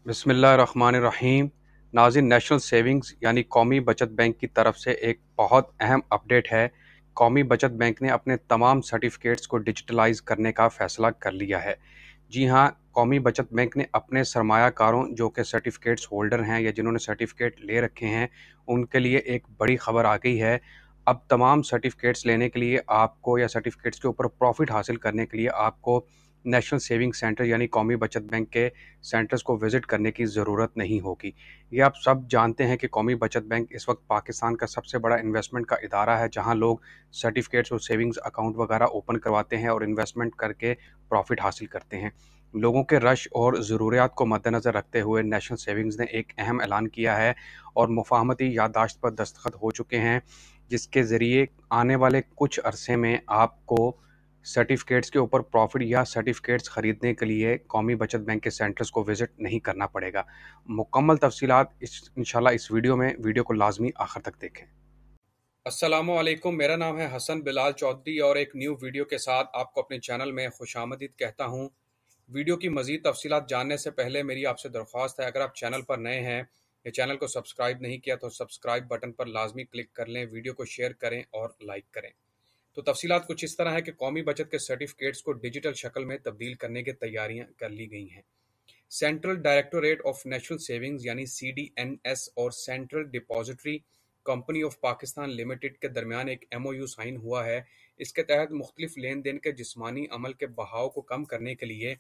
बिस्मिल्लाहिर्रहमानिर्रहीम। नाज़रीन, national savings यानी कौमी बचत बैंक की तरफ से एक बहुत अहम अपडेट है। कौमी बचत बैंक ने अपने तमाम सर्टिफिकेट्स को डिजिटलाइज करने का फ़ैसला कर लिया है। जी हाँ, कौमी बचत बैंक ने अपने सरमायाकारों जो कि सर्टिफिकेट्स होल्डर हैं या जिन्होंने सर्टिफिकेट ले रखे हैं, उनके लिए एक बड़ी ख़बर आ गई है। अब तमाम सर्टिफिकेट्स लेने के लिए आपको या सर्टिफिकेट्स के ऊपर प्रॉफ़िट हासिल करने के लिए आपको नेशनल सेविंग सेंटर यानी कौमी बचत बैंक के सेंटर्स को विज़िट करने की ज़रूरत नहीं होगी। ये आप सब जानते हैं कि कौमी बचत बैंक इस वक्त पाकिस्तान का सबसे बड़ा इन्वेस्टमेंट का इदारा है, जहां लोग सर्टिफिकेट्स और सेविंग्स अकाउंट वगैरह ओपन करवाते हैं और इन्वेस्टमेंट करके प्रॉफिट हासिल करते हैं। लोगों के रश और ज़रूरियात को मद्देनज़र रखते हुए नेशनल सेविंग्स ने एक अहम ऐलान किया है और मुफाहमती याददाश्त पर दस्तखत हो चुके हैं, जिसके ज़रिए आने वाले कुछ अरसे में आपको सर्टिफिकेट्स के ऊपर प्रॉफिट या सर्टिफिकेट्स ख़रीदने के लिए कौमी बचत बैंक के सेंटर्स को विज़िट नहीं करना पड़ेगा। मुकम्मल तफ़सीलात इंशाल्लाह इस वीडियो को लाजमी आखिर तक देखें। अस्सलामु अलैकुम, मेरा नाम है हसन बिलाल चौधरी और एक न्यू वीडियो के साथ आपको अपने चैनल में खुशामदीद कहता हूँ। वीडियो की मज़ीद तफ़सीलात जानने से पहले मेरी आपसे दरख्वास्त है, अगर आप चैनल पर नए हैं या चैनल को सब्सक्राइब नहीं किया तो सब्सक्राइब बटन पर लाजमी क्लिक कर लें, वीडियो को शेयर करें और लाइक करें। तो तफसीलात कुछ इस तरह है कि कौमी बचत के सर्टिफिकेट्स को डिजिटल शक्ल में तब्दील करने की तैयारियां कर ली गई हैं। Central directorate of national savings यानी CDNS और central depository company of Pakistan limited के दरमियान एक MOU साइन हुआ है। इसके तहत मुख्तलिफ लेन देन के जिस्मानी अमल के बहाव को कम करने के लिए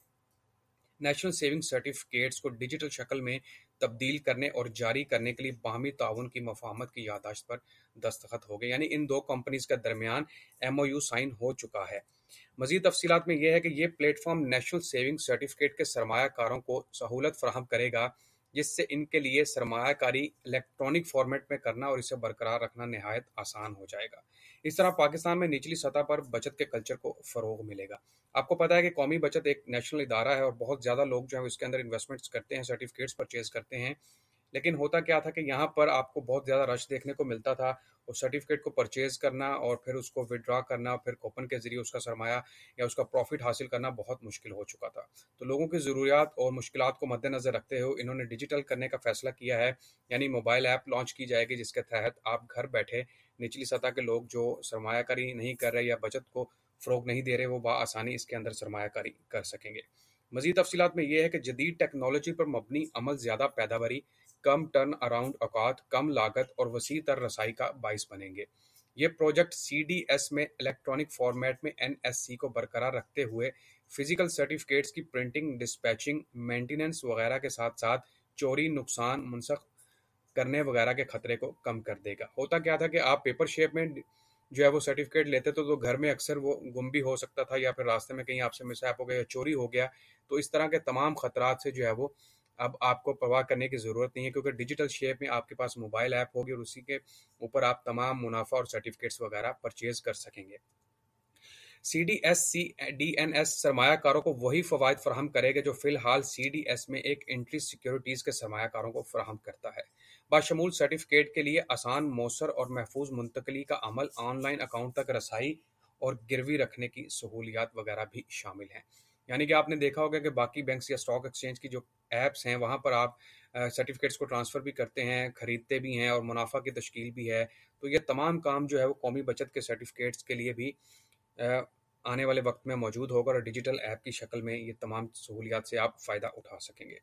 नेशनल सेविंग सर्टिफिकेट्स को डिजिटल शक्ल में तब्दील करने और जारी करने के लिए बाहमी ताउन की मफाहमत की याददाश्त पर दस्तखत हो गए, यानी इन दो कंपनीज के दरमियान MOU साइन हो चुका है। मजीद तफसीलात में यह है कि यह प्लेटफॉर्म नेशनल सेविंग सर्टिफिकेट के सरमायाकारों को सहूलत फराहम करेगा, जिससे इनके लिए सरमायाकारी इलेक्ट्रॉनिक फॉर्मेट में करना और इसे बरकरार रखना नहायत आसान हो जाएगा। इस तरह पाकिस्तान में निचली सतह पर बचत के कल्चर को फ़रोग मिलेगा। आपको पता है कि कौमी बचत एक नेशनल इदारा है और बहुत ज़्यादा लोग जो है इसके अंदर इन्वेस्टमेंट्स करते हैं, सर्टिफिकेट्स परचेज करते हैं। लेकिन होता क्या था कि यहाँ पर आपको बहुत ज़्यादा रश देखने को मिलता था। उस सर्टिफिकेट को परचेज करना और फिर उसको विड्रॉ करना, फिर कूपन के ज़रिए उसका सरमाया या उसका प्रॉफिट हासिल करना बहुत मुश्किल हो चुका था। तो लोगों की ज़रूरियात और मुश्किलात को मद्देनज़र रखते हुए इन्होंने डिजिटल करने का फ़ैसला किया है, यानी मोबाइल ऐप लॉन्च की जाएगी, जिसके तहत आप घर बैठे निचली सतह के लोग जो सरमायाकारी नहीं कर रहे या बचत को फ़रोग नहीं दे रहे, वो बआसानी इसके अंदर सरमायाकारी कर सकेंगे। मज़ीद तफसीलात में यह है कि जदीद टेक्नोलॉजी पर मबनी अमल ज़्यादा पैदावारी, कम टर्न अराउंड औकात, कम लागत और वसी तर रसाई का बाइस बनेंगे। ये प्रोजेक्ट CDS में इलेक्ट्रॉनिक फॉर्मेट में NSC को बरकरार रखते हुए फिजिकल सर्टिफिकेट्स की प्रिंटिंग, डिस्पैचिंग, मेंटेनेंस वगैरह के साथ साथ चोरी, नुकसान, मुनसख करने वगैरह के खतरे को कम कर देगा। होता क्या था कि आप पेपर शेप में जो है वो सर्टिफिकेट लेते तो घर में अक्सर वो गुम भी हो सकता था या फिर रास्ते में कहीं आपसे मिसहैप हो गया या चोरी हो गया। तो इस तरह के तमाम खतरात से जो है वो अब आपको परवाह करने की ज़रूरत नहीं है, क्योंकि डिजिटल शेप में आपके पास मोबाइल ऐप होगी और उसी के ऊपर आप तमाम मुनाफा और सर्टिफिकेट्स वगैरह परचेज कर सकेंगे। CDS सरमायाकारों को वही फ़वाइद फराहम करेगा जो फ़िलहाल CDS में एक एंट्री सिक्योरिटीज़ के सरमायाकारों को फराहम करता है। बाशमूल सर्टिफिकेट के लिए आसान, मौसर और महफूज मुंतकली का अमल, ऑनलाइन अकाउंट तक रसाई और गिरवी रखने की सहूलियात वगैरह भी शामिल हैं। यानी कि आपने देखा होगा कि बाकी बैंक्स या स्टॉक एक्सचेंज की जो ऐप्स हैं वहाँ पर आप सर्टिफिकेट्स को ट्रांसफ़र भी करते हैं, ख़रीदते भी हैं और मुनाफा की तश्कील भी है। तो ये तमाम काम जो है वो कौमी बचत के सर्टिफिकेट्स के लिए भी अ, आने वाले वक्त में मौजूद होगा और डिजिटल ऐप की शक्ल में ये तमाम सहूलियात से आप फ़ायदा उठा सकेंगे।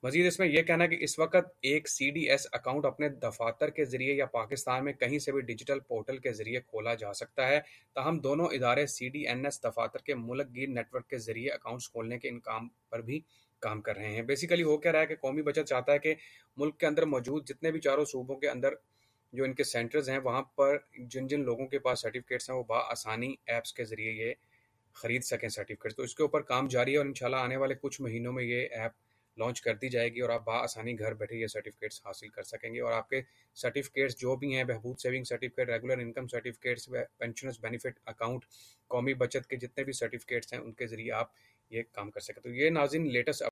मजीद इसमें यह कहना है कि इस वक्त एक CDS अकाउंट अपने दफातर के ज़रिए या पाकिस्तान में कहीं से भी डिजिटल पोर्टल के ज़रिए खोला जा सकता है। ताहम दोनों इदारे CDNS दफातर के मुल्क गिर नेटवर्क के ज़रिए अकाउंट्स खोलने के इन काम पर भी काम कर रहे हैं। बेसिकली हो क्या रहा है कि कौमी बचत चाहता है कि मुल्क के अंदर मौजूद जितने भी चारों सूबों के अंदर जो इनके सेंटर्स हैं वहाँ पर जिन जिन लोगों के पास सर्टिफिकेट्स हैं वो बआसानी ऐप्स के ज़रिए ये खरीद सकें सर्टिफिकेट्स। तो इसके ऊपर काम जारी है और इंशाल्लाह आने वाले कुछ महीनों में ये ऐप लॉन्च कर दी जाएगी और आप बआसानी घर बैठे ये सर्टिफिकेट्स हासिल कर सकेंगे और आपके सर्टिफिकेट्स जो भी हैं, बहबूद saving certificate, regular income certificates, pensioners benefit account, कौमी बचत के जितने भी सर्टिफिकेट्स हैं उनके ज़रिए आप ये काम कर सकें। तो ये नाज़रीन लेटेस्ट